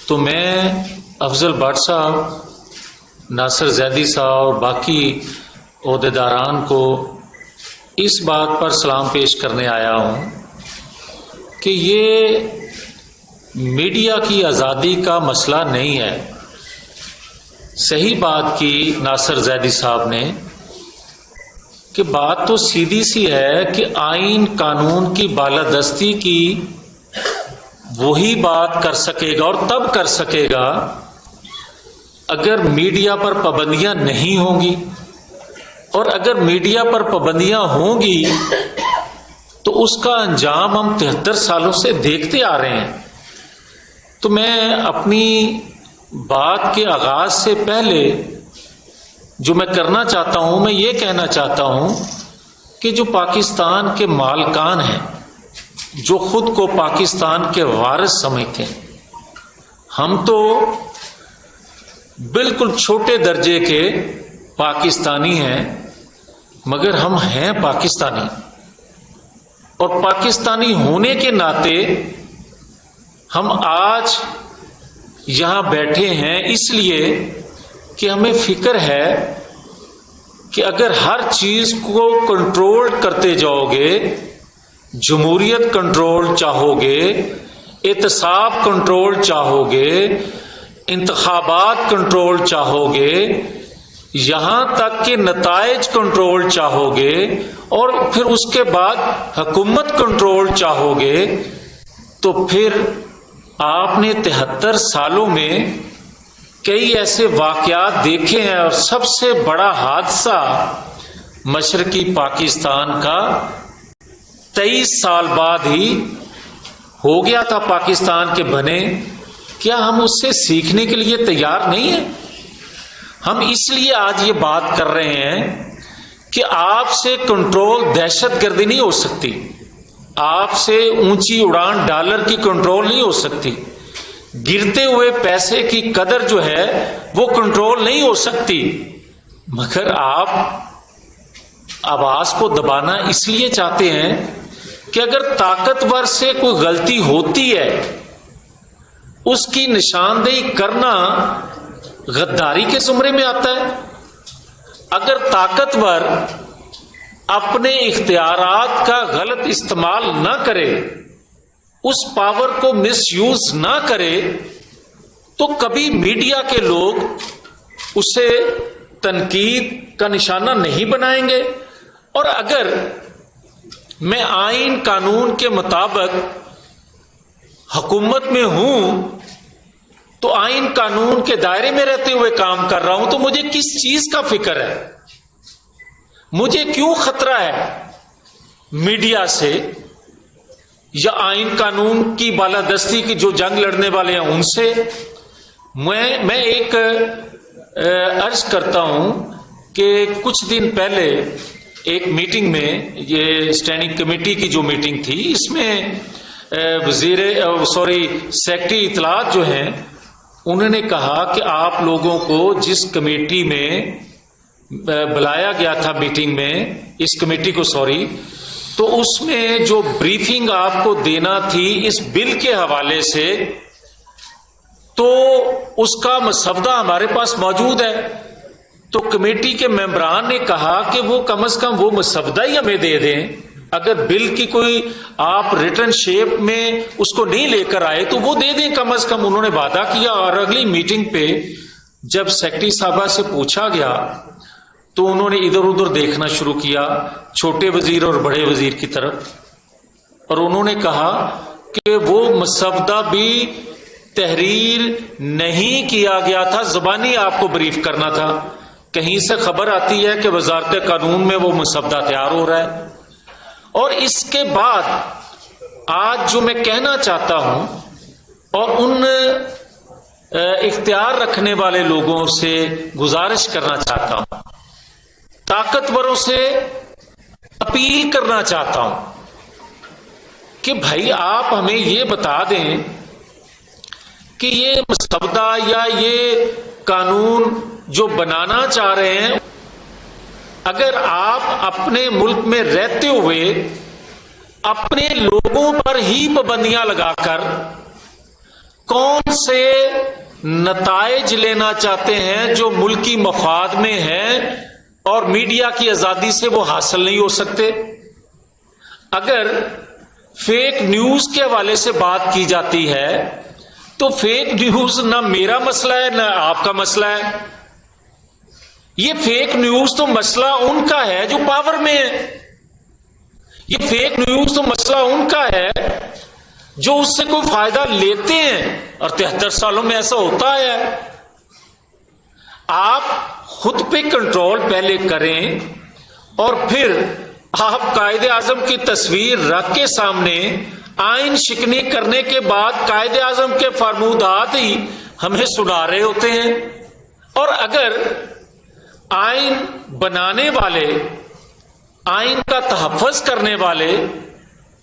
تو میں افضل بٹ صاحب، ناصر زیدی صاحب اور باقی عہدیداران کو اس بات پر سلام پیش کرنے آیا ہوں کہ یہ میڈیا کی آزادی کا مسئلہ نہیں ہے۔ صحیح بات کی ناصر زیدی صاحب نے کہ بات تو سیدھی سی ہے کہ آئین قانون کی بالادستی کی وہی بات کر سکے گا اور تب کر سکے گا اگر میڈیا پر پابندیاں نہیں ہوں گی، اور اگر میڈیا پر پابندیاں ہوں گی تو اس کا انجام ہم 73 سالوں سے دیکھتے آ رہے ہیں۔ تو میں اپنی بات کے آغاز سے پہلے جو میں کرنا چاہتا ہوں، میں یہ کہنا چاہتا ہوں کہ جو پاکستان کے مالکان ہیں، جو خود کو پاکستان کے وارث سمجھتے ہیں، ہم تو بالکل چھوٹے درجے کے پاکستانی ہیں، مگر ہم ہیں پاکستانی، اور پاکستانی ہونے کے ناطے ہم آج یہاں بیٹھے ہیں اس لیے کہ ہمیں فکر ہے کہ اگر ہر چیز کو کنٹرول کرتے جاؤ گے، جمہوریت کنٹرول چاہو گے، احتساب کنٹرول چاہو گے، انتخابات کنٹرول چاہو گے، یہاں تک کہ نتائج کنٹرول چاہو گے، اور پھر اس کے بعد حکومت کنٹرول چاہو گے، تو پھر آپ نے 73 سالوں میں کئی ایسے واقعات دیکھے ہیں، اور سب سے بڑا حادثہ مشرقی پاکستان کا 23 سال بعد ہی ہو گیا تھا پاکستان کے بنے۔ کیا ہم اس سے سیکھنے کے لیے تیار نہیں ہیں؟ ہم اس لیے آج یہ بات کر رہے ہیں کہ آپ سے کنٹرول دہشت گردی نہیں ہو سکتی، آپ سے اونچی اڑان ڈالر کی کنٹرول نہیں ہو سکتی، گرتے ہوئے پیسے کی قدر جو ہے وہ کنٹرول نہیں ہو سکتی، مگر آپ آواز کو دبانا اس لیے چاہتے ہیں کہ اگر طاقتور سے کوئی غلطی ہوتی ہے اس کی نشاندہی کرنا غداری کے زمرے میں آتا ہے۔ اگر طاقتور اپنے اختیارات کا غلط استعمال نہ کرے، اس پاور کو مس یوز نہ کرے، تو کبھی میڈیا کے لوگ اسے تنقید کا نشانہ نہیں بنائیں گے۔ اور اگر میں آئین قانون کے مطابق حکومت میں ہوں تو آئین قانون کے دائرے میں رہتے ہوئے کام کر رہا ہوں، تو مجھے کس چیز کا فکر ہے؟ مجھے کیوں خطرہ ہے میڈیا سے یا آئین قانون کی بالادستی کی جو جنگ لڑنے والے ہیں ان سے؟ میں ایک عرض کرتا ہوں کہ کچھ دن پہلے ایک میٹنگ میں، یہ اسٹینڈنگ کمیٹی کی جو میٹنگ تھی، اس میں سیکرٹری اطلاعات جو ہیں انہوں نے کہا کہ آپ لوگوں کو جس کمیٹی میں بلایا گیا تھا میٹنگ میں، اس کمیٹی کو تو اس میں جو بریفنگ آپ کو دینا تھی اس بل کے حوالے سے، تو اس کا مسودہ ہمارے پاس موجود ہے۔ تو کمیٹی کے ممبران نے کہا کہ وہ کم از کم وہ مسودہ ہی ہمیں دے دیں، اگر بل کی کوئی آپ ریٹن شیپ میں اس کو نہیں لے کر آئے تو وہ دے دیں کم از کم۔ انہوں نے وعدہ کیا، اور اگلی میٹنگ پہ جب سیکرٹری صاحبہ سے پوچھا گیا تو انہوں نے ادھر ادھر دیکھنا شروع کیا، چھوٹے وزیر اور بڑے وزیر کی طرف، اور انہوں نے کہا کہ وہ مسودہ بھی تحریر نہیں کیا گیا تھا، زبانی آپ کو بریف کرنا تھا۔ کہیں سے خبر آتی ہے کہ وزارت قانون میں وہ مسودہ تیار ہو رہا ہے۔ اور اس کے بعد آج جو میں کہنا چاہتا ہوں اور ان اختیار رکھنے والے لوگوں سے گزارش کرنا چاہتا ہوں، طاقتوروں سے اپیل کرنا چاہتا ہوں کہ بھائی آپ ہمیں یہ بتا دیں کہ یہ مسودہ یا یہ قانون جو بنانا چاہ رہے ہیں، اگر آپ اپنے ملک میں رہتے ہوئے اپنے لوگوں پر ہی پابندیاں لگا کر کون سے نتائج لینا چاہتے ہیں جو ملکی مفاد میں ہیں اور میڈیا کی آزادی سے وہ حاصل نہیں ہو سکتے. اگر فیک نیوز کے حوالے سے بات کی جاتی ہے تو فیک نیوز نہ میرا مسئلہ ہے نہ آپ کا مسئلہ ہے. یہ فیک نیوز تو مسئلہ ان کا ہے جو پاور میں ہے. یہ فیک نیوز تو مسئلہ ان کا ہے جو اس سے کوئی فائدہ لیتے ہیں، اور 73 سالوں میں ایسا ہوتا ہے. آپ خود پہ کنٹرول پہلے کریں اور پھر آپ قائد اعظم کی تصویر رکھ کے سامنے آئین شکنی کرنے کے بعد قائد اعظم کے فرمودات ہی ہمیں سنا رہے ہوتے ہیں. اور اگر آئین بنانے والے، آئین کا تحفظ کرنے والے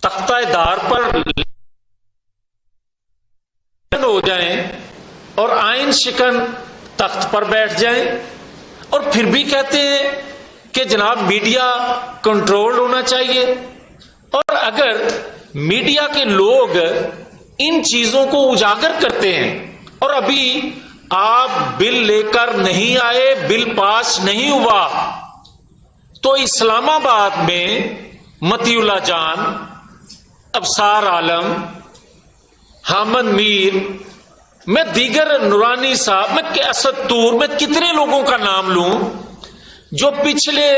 تختہ دار پر ہو جائیں اور آئین شکن تخت پر بیٹھ جائیں اور پھر بھی کہتے ہیں کہ جناب میڈیا کنٹرول ہونا چاہیے. اور اگر میڈیا کے لوگ ان چیزوں کو اجاگر کرتے ہیں اور ابھی آپ بل لے کر نہیں آئے، بل پاس نہیں ہوا، تو اسلام آباد میں متی اللہ جان، ابصار عالم، حامد میر، میں دیگر نورانی صاحب، میں اسد طور، میں کتنے لوگوں کا نام لوں جو پچھلے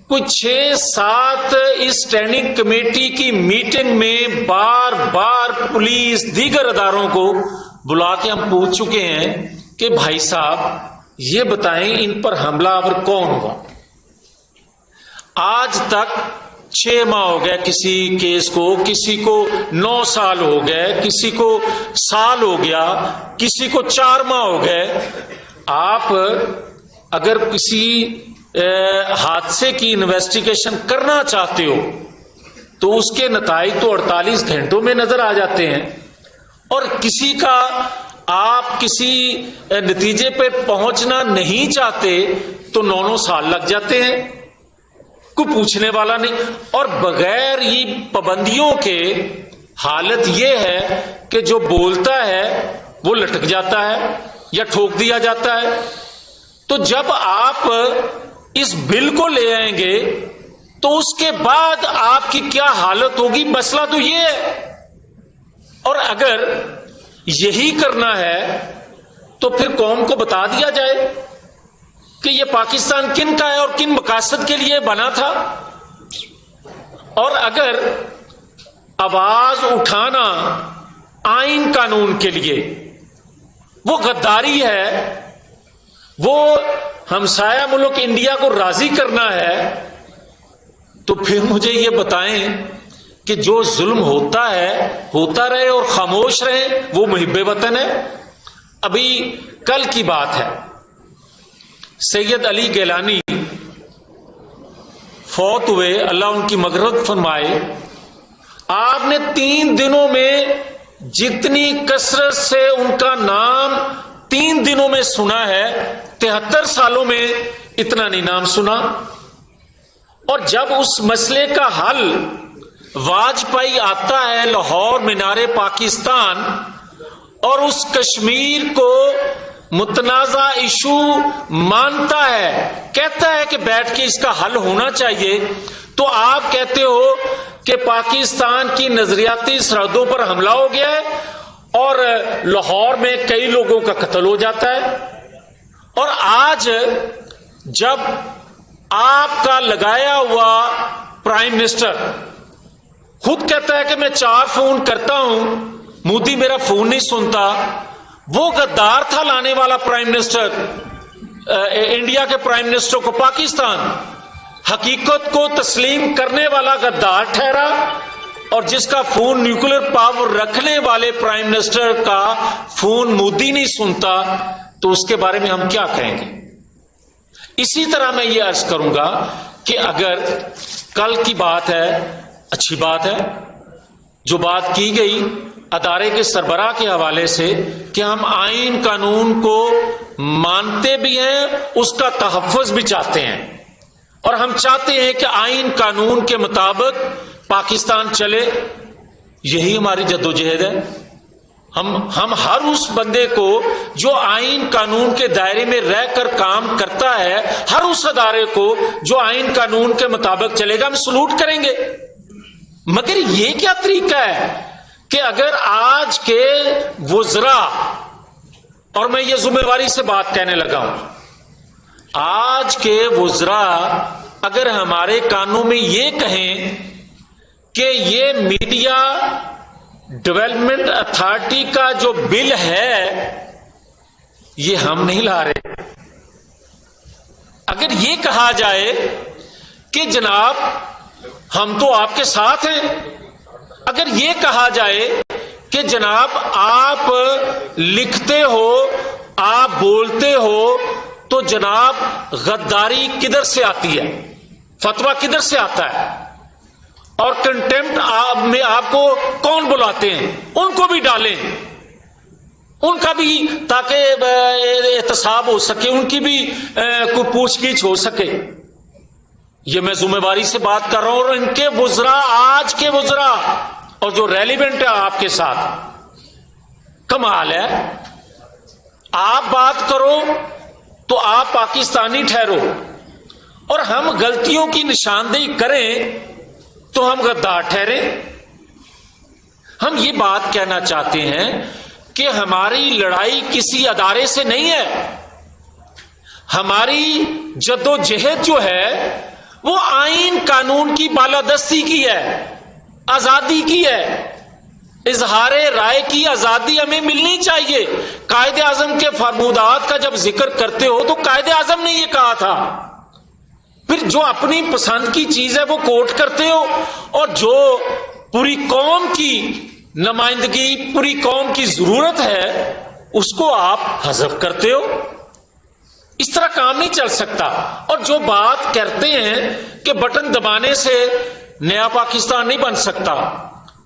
کچھ 6-7 اس اسٹینڈنگ کمیٹی کی میٹنگ میں بار بار پولیس دیگر اداروں کو بلا کے ہم پوچھ چکے ہیں کہ بھائی صاحب یہ بتائیں ان پر حملہ آور کون ہوا. آج تک 6 ماہ ہو گئے کسی کیس کو، کسی کو 9 سال ہو گئے، کسی کو سال ہو گیا، کسی کو 4 ماہ ہو گئے. آپ اگر کسی حادثے کی انویسٹیگیشن کرنا چاہتے ہو تو اس کے نتائج تو 48 گھنٹوں میں نظر آ جاتے ہیں، اور کسی کا آپ کسی نتیجے پہ پہنچنا نہیں چاہتے تو 9 سال لگ جاتے ہیں، کوئی پوچھنے والا نہیں. اور بغیر یہ پابندیوں کے حالت یہ ہے کہ جو بولتا ہے وہ لٹک جاتا ہے یا ٹھوک دیا جاتا ہے. تو جب آپ اس بل کو لے آئیں گے تو اس کے بعد آپ کی کیا حالت ہوگی، مسئلہ تو یہ ہے. اور اگر یہی کرنا ہے تو پھر قوم کو بتا دیا جائے کہ یہ پاکستان کن کا ہے اور کن مقاصد کے لیے بنا تھا. اور اگر آواز اٹھانا آئین قانون کے لیے وہ غداری ہے، وہ ہمسایہ ملک انڈیا کو راضی کرنا ہے، تو پھر مجھے یہ بتائیں کہ جو ظلم ہوتا ہے ہوتا رہے اور خاموش رہے، وہ محب وطن ہے. ابھی کل کی بات ہے، سید علی گیلانی فوت ہوئے، اللہ ان کی مغفرت فرمائے. آپ نے 3 دنوں میں جتنی کثرت سے ان کا نام 3 دنوں میں سنا ہے، 73 سالوں میں اتنا نہیں نام سنا. اور جب اس مسئلے کا حل واجپئی آتا ہے لاہور مینار پاکستان اور اس کشمیر کو متنازع ایشو مانتا ہے، کہتا ہے کہ بیٹھ کے اس کا حل ہونا چاہیے، تو آپ کہتے ہو کہ پاکستان کی نظریاتی سرحدوں پر حملہ ہو گیا ہے اور لاہور میں کئی لوگوں کا قتل ہو جاتا ہے. اور آج جب آپ کا لگایا ہوا پرائم منسٹر خود کہتا ہے کہ میں 4 فون کرتا ہوں، مودی میرا فون نہیں سنتا، وہ غدار تھا لانے والا پرائم منسٹر انڈیا کے پرائم منسٹر کو پاکستان، حقیقت کو تسلیم کرنے والا غدار ٹھہرا، اور جس کا فون نیوکلیر پاور رکھنے والے پرائم منسٹر کا فون مودی نہیں سنتا، تو اس کے بارے میں ہم کیا کہیں گے. اسی طرح میں یہ عرض کروں گا کہ اگر کل کی بات ہے، اچھی بات ہے جو بات کی گئی ادارے کے سربراہ کے حوالے سے کہ ہم آئین قانون کو مانتے بھی ہیں، اس کا تحفظ بھی چاہتے ہیں، اور ہم چاہتے ہیں کہ آئین قانون کے مطابق پاکستان چلے. یہی ہماری جدوجہد ہے. ہم ہر اس بندے کو جو آئین قانون کے دائرے میں رہ کر کام کرتا ہے، ہر اس ادارے کو جو آئین قانون کے مطابق چلے گا، ہم سلوٹ کریں گے۔ مگر یہ کیا طریقہ ہے کہ اگر آج کے وزراء، اور میں یہ ذمہ داری سے بات کہنے لگا ہوں، آج کے وزراء اگر ہمارے کانوں میں یہ کہیں کہ یہ میڈیا ڈیولپمنٹ اتھارٹی کا جو بل ہے یہ ہم نہیں لا رہے، اگر یہ کہا جائے کہ جناب ہم تو آپ کے ساتھ ہیں، اگر یہ کہا جائے کہ جناب آپ لکھتے ہو، آپ بولتے ہو، تو جناب غداری کدھر سے آتی ہے، فتویٰ کدھر سے آتا ہے، اور کنٹمپٹ میں آپ کو کون بلاتے ہیں، ان کو بھی ڈالیں، ان کا بھی، تاکہ احتساب ہو سکے، ان کی بھی کوئی پوچھ گچھ ہو سکے۔ یہ میں ذمہ داری سے بات کر رہا ہوں، اور ان کے وزراء، آج کے وزراء اور جو ریلیونٹ ہے آپ کے ساتھ، کمال ہے، آپ بات کرو تو آپ پاکستانی ٹھہرو، اور ہم غلطیوں کی نشاندہی کریں تو ہم غدار ٹھہرے۔ ہم یہ بات کہنا چاہتے ہیں کہ ہماری لڑائی کسی ادارے سے نہیں ہے، ہماری جدوجہد جو ہے وہ آئین قانون کی بالادستی کی ہے، آزادی کی ہے، اظہار رائے کی آزادی ہمیں ملنی چاہیے۔ قائد اعظم کے فرمودات کا جب ذکر کرتے ہو تو قائد اعظم نے یہ کہا تھا، پھر جو اپنی پسند کی چیز ہے وہ کوٹ کرتے ہو، اور جو پوری قوم کی نمائندگی، پوری قوم کی ضرورت ہے، اس کو آپ حذف کرتے ہو۔ اس طرح کام نہیں چل سکتا۔ اور جو بات کرتے ہیں کہ بٹن دبانے سے نیا پاکستان نہیں بن سکتا،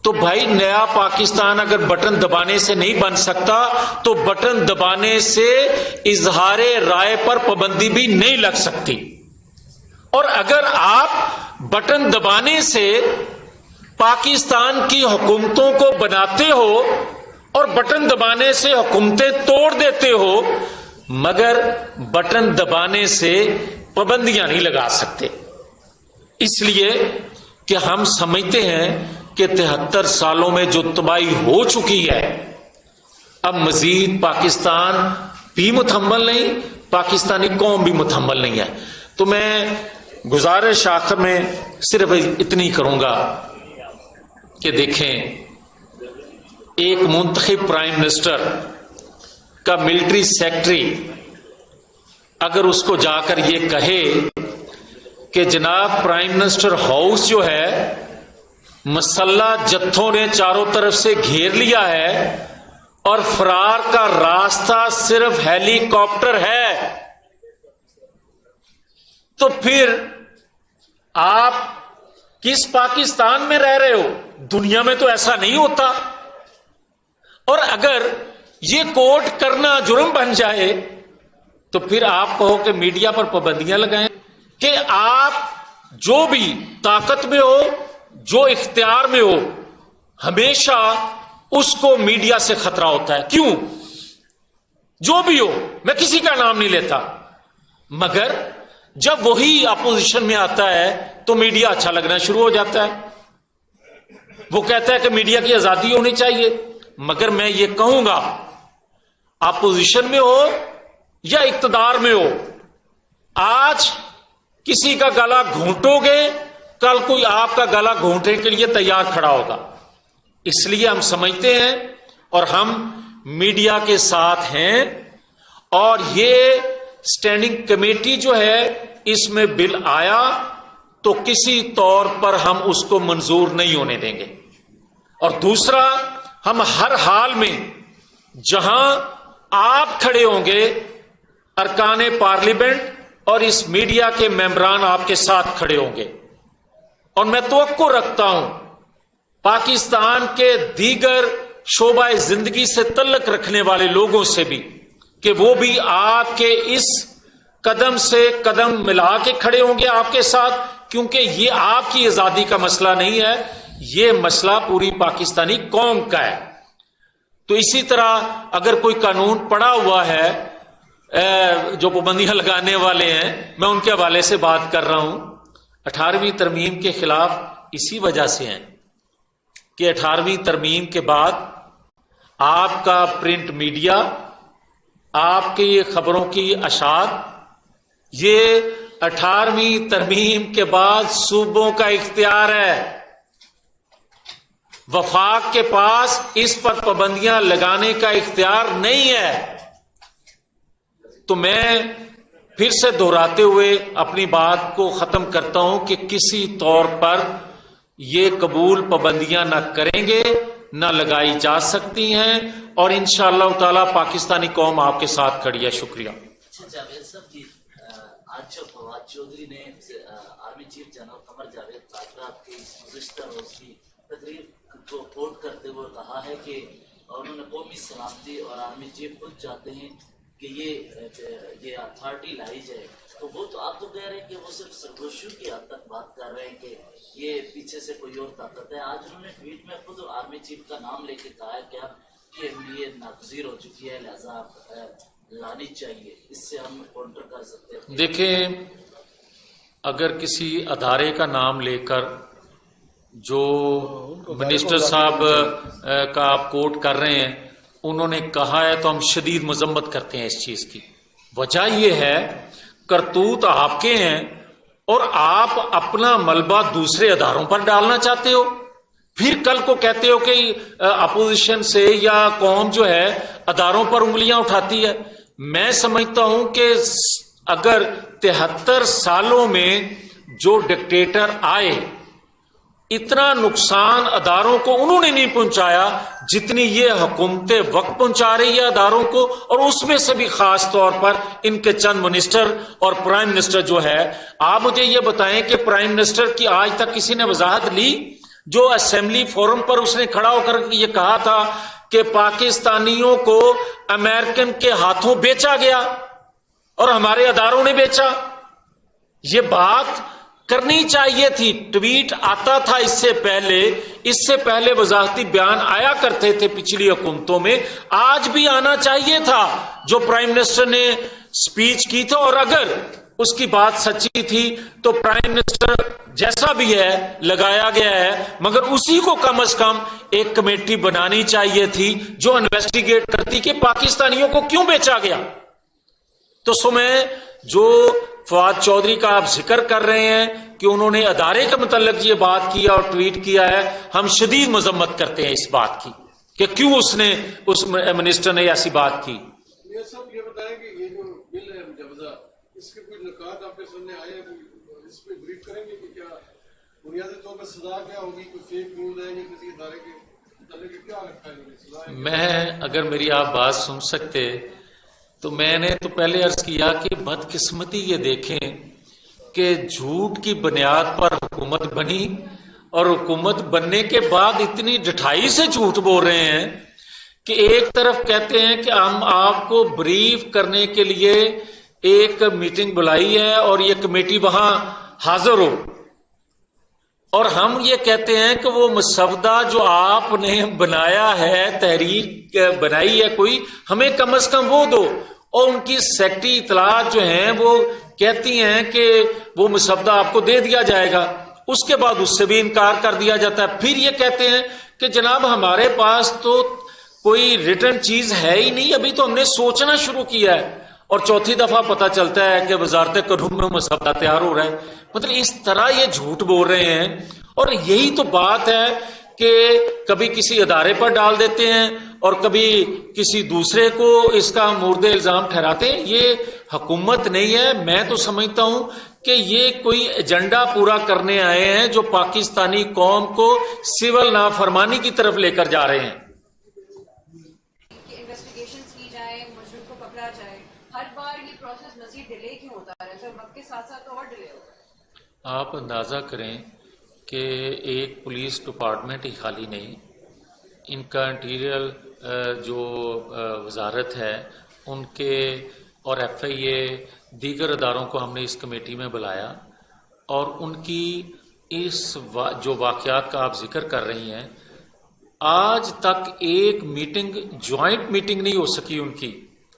تو بھائی نیا پاکستان اگر بٹن دبانے سے نہیں بن سکتا تو بٹن دبانے سے اظہار رائے پر پابندی بھی نہیں لگ سکتی۔ اور اگر آپ بٹن دبانے سے پاکستان کی حکومتوں کو بناتے ہو اور بٹن دبانے سے حکومتیں توڑ دیتے ہو، مگر بٹن دبانے سے پابندیاں نہیں لگا سکتے، اس لیے کہ ہم سمجھتے ہیں کہ 73 سالوں میں جو تباہی ہو چکی ہے، اب مزید پاکستان بھی متحمل نہیں، پاکستانی قوم بھی متحمل نہیں ہے۔ تو میں گزارش آخر میں صرف اتنی کروں گا کہ دیکھیں، ایک منتخب پرائم منسٹر کا ملٹری سیکرٹری اگر اس کو جا کر یہ کہے کہ جناب پرائم منسٹر ہاؤس جو ہے مسلح جتھوں نے چاروں طرف سے گھیر لیا ہے اور فرار کا راستہ صرف ہیلی کاپٹر ہے، تو پھر آپ کس پاکستان میں رہ رہے ہو؟ دنیا میں تو ایسا نہیں ہوتا۔ اور اگر یہ کوٹ کرنا جرم بن جائے تو پھر آپ کہو کہ میڈیا پر پابندیاں لگائیں، کہ آپ جو بھی طاقت میں ہو، جو اختیار میں ہو، ہمیشہ اس کو میڈیا سے خطرہ ہوتا ہے۔ کیوں؟ جو بھی ہو، میں کسی کا نام نہیں لیتا، مگر جب وہی اپوزیشن میں آتا ہے تو میڈیا اچھا لگنا شروع ہو جاتا ہے، وہ کہتا ہے کہ میڈیا کی آزادی ہونی چاہیے۔ مگر میں یہ کہوں گا، اپوزیشن میں ہو یا اقتدار میں ہو، آج کسی کا گلا گھونٹو گے، کل کوئی آپ کا گلا گھونٹنے کے لیے تیار کھڑا ہوگا۔ اس لیے ہم سمجھتے ہیں اور ہم میڈیا کے ساتھ ہیں، اور یہ اسٹینڈنگ کمیٹی جو ہے اس میں بل آیا تو کسی طور پر ہم اس کو منظور نہیں ہونے دیں گے۔ اور دوسرا، ہم ہر حال میں جہاں آپ کھڑے ہوں گے، ارکان پارلیمنٹ اور اس میڈیا کے ممبران آپ کے ساتھ کھڑے ہوں گے، اور میں توقع رکھتا ہوں پاکستان کے دیگر شعبہ زندگی سے تعلق رکھنے والے لوگوں سے بھی، کہ وہ بھی آپ کے اس قدم سے قدم ملا کے کھڑے ہوں گے آپ کے ساتھ، کیونکہ یہ آپ کی آزادی کا مسئلہ نہیں ہے، یہ مسئلہ پوری پاکستانی قوم کا ہے۔ تو اسی طرح اگر کوئی قانون پڑا ہوا ہے جو پابندیاں لگانے والے ہیں، میں ان کے حوالے سے بات کر رہا ہوں، 18ویں ترمیم کے خلاف اسی وجہ سے ہیں کہ 18ویں ترمیم کے بعد آپ کا پرنٹ میڈیا، آپ کی خبروں کی اشاعت، یہ 18ویں ترمیم کے بعد صوبوں کا اختیار ہے. وفاق کے پاس اس پر پابندیاں لگانے کا اختیار نہیں ہے. تو میں پھر سے دہراتے ہوئے اپنی بات کو ختم کرتا ہوں کہ کسی طور پر یہ قبول پابندیاں نہ کریں گے، نہ لگائی جا سکتی ہیں، اور انشاءاللہ تعالی پاکستانی قوم آپ کے ساتھ کھڑی ہے. شکریہ. اچھا جاوید صاحب جی، آج فواد چودھری نے army chief general Qamar Javed Bajwa کی گزشتہ روز کی تقریر کو کوٹ کرتے ہوئے کہا ہے کہ انہوں نے قومی سلامتی اور آرمی چیف خود چاہتے ہیں کہ یہ اتھارٹی لائی جائے. تو وہ تو آپ تو کہہ رہے ہیں کہ وہ صرف سرگوشیوں کی حد تک بات کر رہے ہیں کہ یہ پیچھے سے کوئی اور طاقت ہے. آج انہوں نے ٹویٹ میں خود آرمی چیف کا نام لے کے کہا ہے کہ یہ ناگزیر ہو چکی ہے، لہذا لانی چاہیے، اس سے ہم کاؤنٹر کر سکتے ہیں. دیکھیں، اگر کسی ادارے کا نام لے کر جو منسٹر صاحب کا آپ کوٹ کر رہے ہیں انہوں نے کہا ہے تو ہم شدید مذمت کرتے ہیں اس چیز کی. وجہ یہ ہے کرتوت آپ کے ہیں اور آپ اپنا ملبہ دوسرے اداروں پر ڈالنا چاہتے ہو، پھر کل کو کہتے ہو کہ اپوزیشن سے یا قوم جو ہے اداروں پر انگلیاں اٹھاتی ہے. میں سمجھتا ہوں کہ اگر 73 سالوں میں جو ڈکٹیٹر آئے اتنا نقصان اداروں کو انہوں نے نہیں پہنچایا جتنی یہ حکومت وقت پہنچا رہی ہے اداروں کو، اور اس میں سے بھی خاص طور پر ان کے چند منسٹر اور پرائم منسٹر جو ہے. آپ مجھے یہ بتائیں کہ پرائم منسٹر کی آج تک کسی نے وضاحت لی؟ جو اسمبلی فورم پر اس نے کھڑا ہو کر یہ کہا تھا کہ پاکستانیوں کو امریکن کے ہاتھوں بیچا گیا اور ہمارے اداروں نے بیچا. یہ بات کرنی چاہیے تھی. ٹویٹ آتا تھا اس سے پہلے وضاحتی بیان آیا کرتے تھے پچھلی حکومتوں میں، آج بھی آنا چاہیے تھا جو پرائم منسٹر نے سپیچ کی تھی. اور اگر اس کی بات سچی تھی تو پرائم منسٹر جیسا بھی ہے لگایا گیا ہے، مگر اسی کو کم از کم ایک کمیٹی بنانی چاہیے تھی جو انویسٹیگیٹ کرتی کہ پاکستانیوں کو کیوں بیچا گیا. تو میں جو فواد چودھری کا آپ ذکر کر رہے ہیں کہ انہوں نے ادارے کے متعلق یہ بات کیا اور ٹویٹ کیا ہے، ہم شدید مذمت کرتے ہیں اس بات کی کہ کیوں اس منسٹر نے ایسی بات کی. یہ سب یہ بتائیں کہ یہ جو بل ہے مجوزہ، اس کے کوئی نکات آپ کے سامنے آئے ہیں، اس پہ بریف کریں گے کہ کیا بنیادی طور پر سزا کیا ہوگی؟ کوئی فیک نیوز ہے یا کسی ادارے کے متعلق کیا رکھا ہے سزا؟ میں اگر میری آپ بات سن سکتے تو میں نے تو پہلے عرض کیا کہ بدقسمتی یہ دیکھیں کہ جھوٹ کی بنیاد پر حکومت بنی اور حکومت بننے کے بعد اتنی ڈٹھائی سے جھوٹ بول رہے ہیں کہ ایک طرف کہتے ہیں کہ ہم آپ کو بریف کرنے کے لیے ایک میٹنگ بلائی ہے اور یہ کمیٹی وہاں حاضر ہو، اور ہم یہ کہتے ہیں کہ وہ مسودہ جو آپ نے بنایا ہے، تحریر بنائی ہے کوئی، ہمیں کم از کم وہ دو. اور ان کی سیکٹری اطلاعات جو ہیں وہ کہتی ہیں کہ وہ مسودہ آپ کو دے دیا جائے گا، اس کے بعد اس سے بھی انکار کر دیا جاتا ہے. پھر یہ کہتے ہیں کہ جناب ہمارے پاس تو کوئی ریٹرن چیز ہے ہی نہیں، ابھی تو ہم نے سوچنا شروع کیا ہے، اور چوتھی دفعہ پتہ چلتا ہے کہ وزارت قانون میں مسودہ تیار ہو رہا ہے. مطلب اس طرح یہ جھوٹ بول رہے ہیں. اور یہی تو بات ہے کہ کبھی کسی ادارے پر ڈال دیتے ہیں اور کبھی کسی دوسرے کو اس کا مورد الزام ٹھہراتے ہیں. یہ حکومت نہیں ہے. میں تو سمجھتا ہوں کہ یہ کوئی ایجنڈا پورا کرنے آئے ہیں جو پاکستانی قوم کو سول نافرمانی کی طرف لے کر جا رہے ہیں. انویسٹیگیشنز کی جائیں، مجرم کو پکڑا جائے، ہر بار یہ پروسیس مزید ڈیلے کیوں ہوتا ہے؟ سر وقت کے ساتھ ساتھ اور ڈیلے ہوتا ہے. آپ اندازہ کریں کہ ایک پولیس ڈپارٹمنٹ ہی خالی نہیں، ان کا انٹیریئر جو وزارت ہے ان کے اور ایف آئی اے دیگر اداروں کو ہم نے اس کمیٹی میں بلایا، اور ان کی جو واقعات کا آپ ذکر کر رہی ہیں، آج تک ایک میٹنگ، جوائنٹ میٹنگ نہیں ہو سکی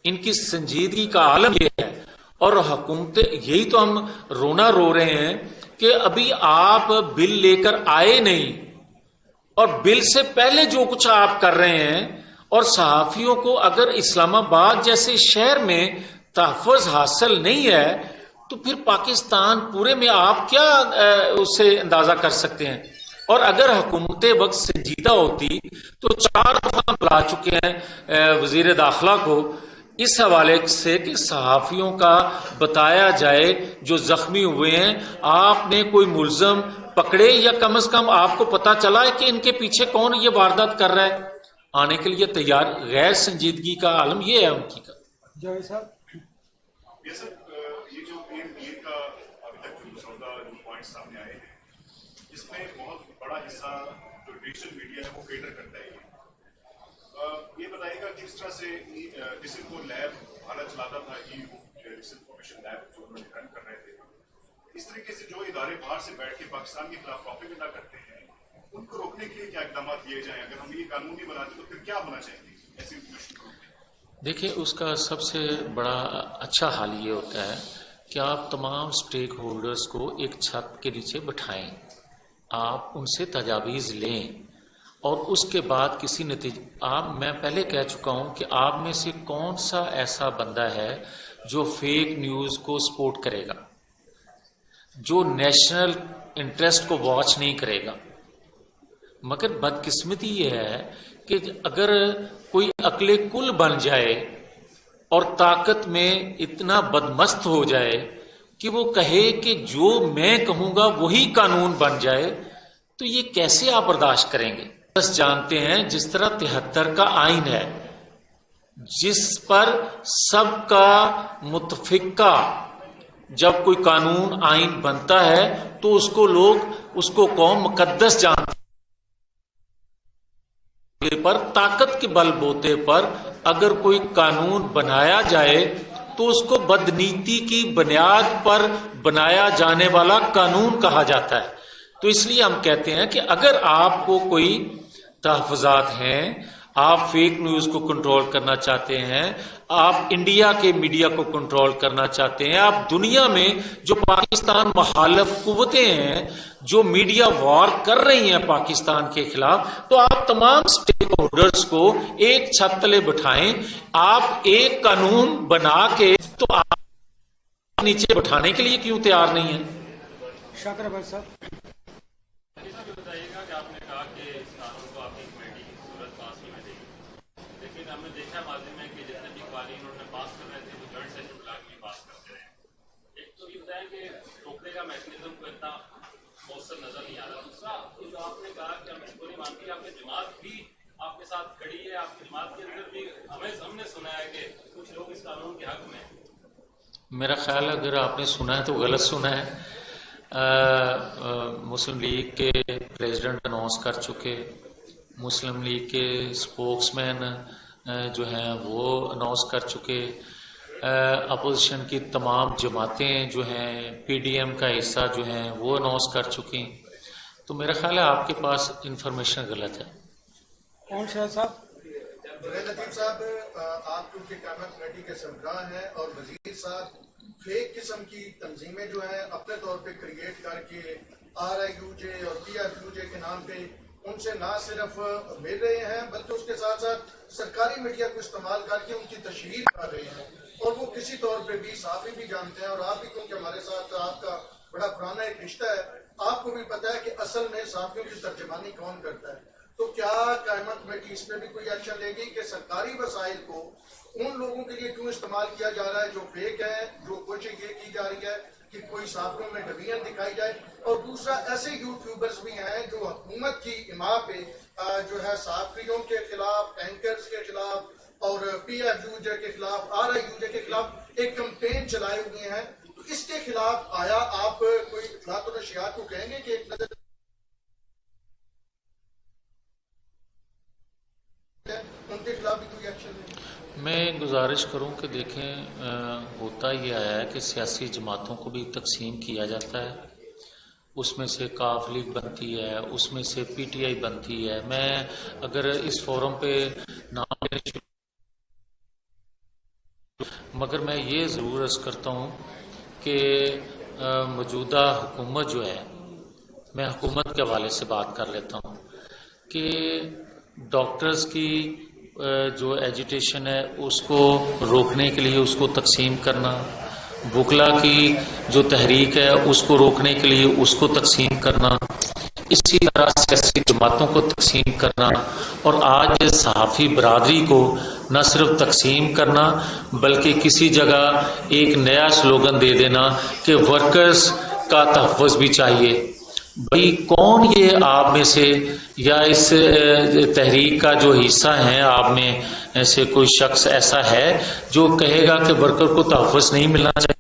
ان کی سنجیدگی کا عالم یہ ہے. اور حکومت، یہی تو ہم رونا رو رہے ہیں کہ ابھی آپ بل لے کر آئے نہیں، اور بل سے پہلے جو کچھ آپ کر رہے ہیں، اور صحافیوں کو اگر اسلام آباد جیسے شہر میں تحفظ حاصل نہیں ہے تو پھر پاکستان پورے میں آپ کیا اس سے اندازہ کر سکتے ہیں. اور اگر حکومت وقت سنجیدہ ہوتی تو 4 دفعہ بلا چکے ہیں وزیر داخلہ کو اس حوالے سے کہ صحافیوں کا بتایا جائے جو زخمی ہوئے ہیں. آپ نے کوئی ملزم پکڑے یا کم از کم آپ کو پتا چلا ہے کہ ان کے پیچھے کون یہ واردات کر رہا ہے؟ آنے کے لیے تیار. غیر سنجیدگی کا عالم یہ ہے ان کی کا. جاوید صاحب، یہ جو پیر کا ابھی تک جو مسودہ جو پوائنٹ سامنے آئے ہیں، اس میں بہت بڑا حصہ جو ڈیجیٹل میڈیا ہے وہ کیٹر کرتا ہے. یہ بتائیے گا کس طرح سے کسی کو لیب بھارت چلاتا تھا، انفارمیشن لیب جو انہوں نے رن کر رہے تھے، اس طریقے سے جو ادارے باہر سے بیٹھ کے پاکستان کے خلاف پروپیگنڈا کرتے ہیں، ان کو روکنے کے لیے کیا اقدامات لیے جائیں؟ اگر ہم یہ قانونی بناتے تو پھر کیا ہونا چاہیے ایسی انفارمیشن کو؟ دیکھیں، اس کا سب سے بڑا اچھا حال یہ ہوتا ہے کہ آپ تمام سٹیک ہولڈرز کو ایک چھت کے نیچے بٹھائیں، آپ ان سے تجاویز لیں، اور اس کے بعد کسی نتیجے میں پہلے کہہ چکا ہوں کہ آپ میں سے کون سا ایسا بندہ ہے جو فیک نیوز کو سپورٹ کرے گا، جو نیشنل انٹرسٹ کو واچ نہیں کرے گا. مگر بدقسمتی یہ ہے کہ اگر کوئی عقل کل بن جائے اور طاقت میں اتنا بدمست ہو جائے کہ وہ کہے کہ جو میں کہوں گا وہی قانون بن جائے، تو یہ کیسے آپ برداشت کریں گے؟ بس جانتے ہیں جس طرح 73 کا آئین ہے جس پر سب کا متفقہ جب کوئی قانون آئین بنتا ہے تو اس کو لوگ، اس کو قوم مقدس جانتے پر طاقت کے بل بوتے پر اگر کوئی قانون بنایا جائے تو اس کو بدنیتی کی بنیاد پر بنایا جانے والا قانون کہا جاتا ہے. تو اس لیے ہم کہتے ہیں کہ اگر آپ کو کوئی تحفظات ہیں، آپ فیک نیوز کو کنٹرول کرنا چاہتے ہیں، آپ انڈیا کے میڈیا کو کنٹرول کرنا چاہتے ہیں، آپ دنیا میں جو پاکستان مخالف قوتیں ہیں جو میڈیا وار کر رہی ہیں پاکستان کے خلاف، تو آپ تمام سٹیک ہولڈرز کو ایک چھت تلے بٹھائیں. آپ ایک قانون بنا کے تو آپ نیچے بٹھانے کے لیے کیوں تیار نہیں ہیں؟ شاکر عباد صاحب، بتائیے گا کہ آپ نے کہا کہ اس قانون کو آپ کی کمیٹی کی صورت پاس نہیں دے گی، لیکن ہم نے دیکھا ماضی میں کہ جتنے بھی قوانین انہوں نے پاس کر رہے تھے وہ جوائنٹ سیشن بلا کے پاس کرتے رہے. ایک تو یہ بتائیں کہ روکنے کا میکنزم کو اتنا مؤثر نظر نہیں آ رہا. دوسرا جو آپ نے کہا کہ ہم اس کو نہیں مانتے، آپ کی جماعت بھی آپ کے ساتھ کھڑی ہے، آپ کی جماعت کے اندر بھی ہم نے سنا ہے کہ کچھ لوگ اس قانون کے حق میں. میرا خیال ہے اگر آپ نے سنا ہے تو غلط سنا ہے. مسلم لیگ کے پریزیڈنٹ اناؤنس کر چکے، مسلم لیگ کے سپوکس مین جو ہیں وہ اناؤنس کر چکے، اپوزیشن کی تمام جماعتیں جو ہیں، پی ڈی ایم کا حصہ جو ہیں وہ اناؤنس کر چکی. تو میرا خیال ہے آپ کے پاس انفارمیشن غلط ہے. کون شاہ صاحب؟ لطیف صاحب، آپ کیونکہ قیامت کمیٹی کے سربراہ ہیں اور وزیر صاحب فیک قسم کی تنظیمیں جو ہیں اپنے طور پہ کریٹ کر کے RIUJ اور PFUJ کے نام پہ ان سے نہ صرف مل رہے ہیں بلکہ اس کے ساتھ ساتھ سرکاری میڈیا کو استعمال کر کے ان کی تشہیر کر رہے ہیں، اور وہ کسی طور پہ بھی صحافی بھی جانتے ہیں، اور آپ بھی کیونکہ ہمارے ساتھ آپ کا بڑا پرانا ایک رشتہ ہے، آپ کو بھی پتا ہے کہ اصل میں صحافیوں کی ترجمانی کون کرتا ہے. تو کیا قیامت کمیٹی اس میں بھی کوئی ایکشن لے گی کہ سرکاری وسائل کو ان لوگوں کے لیے کیوں استعمال کیا جا رہا ہے جو فیک ہے، جو کوشش یہ کی جا رہی ہے کہ کوئی صحافیوں میں ڈویژن دکھائی جائے، اور دوسرا ایسے یوٹیوبرز بھی ہیں جو حکومت کی حمایت پہ جو ہے صحافیوں کے خلاف، اینکرز کے خلاف اور PFUJ کے خلاف، RIUJ کے خلاف ایک کمپین چلائے ہوئے ہیں. تو اس کے خلاف آیا آپ کوئی اطلاعات و نشریات کو کہیں گے کہ ایک نظر ان کے خلاف بھی کوئی ایکشن لیں؟ میں گزارش کروں کہ دیکھیں، ہوتا یہ آیا ہے کہ سیاسی جماعتوں کو بھی تقسیم کیا جاتا ہے، اس میں سے کاف لیگ بنتی ہے، اس میں سے پی ٹی آئی بنتی ہے. میں اگر اس فورم پہ نام لینے مگر میں یہ ضرور عرض کرتا ہوں کہ موجودہ حکومت جو ہے، میں حکومت کے حوالے سے بات کر لیتا ہوں کہ ڈاکٹرز کی جو ایجیٹیشن ہے اس کو روکنے کے لیے اس کو تقسیم کرنا، وکلا کی جو تحریک ہے اس کو روکنے کے لیے اس کو تقسیم کرنا، اسی طرح سیاسی جماعتوں کو تقسیم کرنا، اور آج صحافی برادری کو نہ صرف تقسیم کرنا بلکہ کسی جگہ ایک نیا سلوگن دے دینا کہ ورکرز کا تحفظ بھی چاہیے. بھائی کون یہ آپ میں سے یا اس تحریک کا جو حصہ ہیں آپ میں سے کوئی شخص ایسا ہے جو کہے گا کہ ورکر کو تحفظ نہیں ملنا چاہیے؟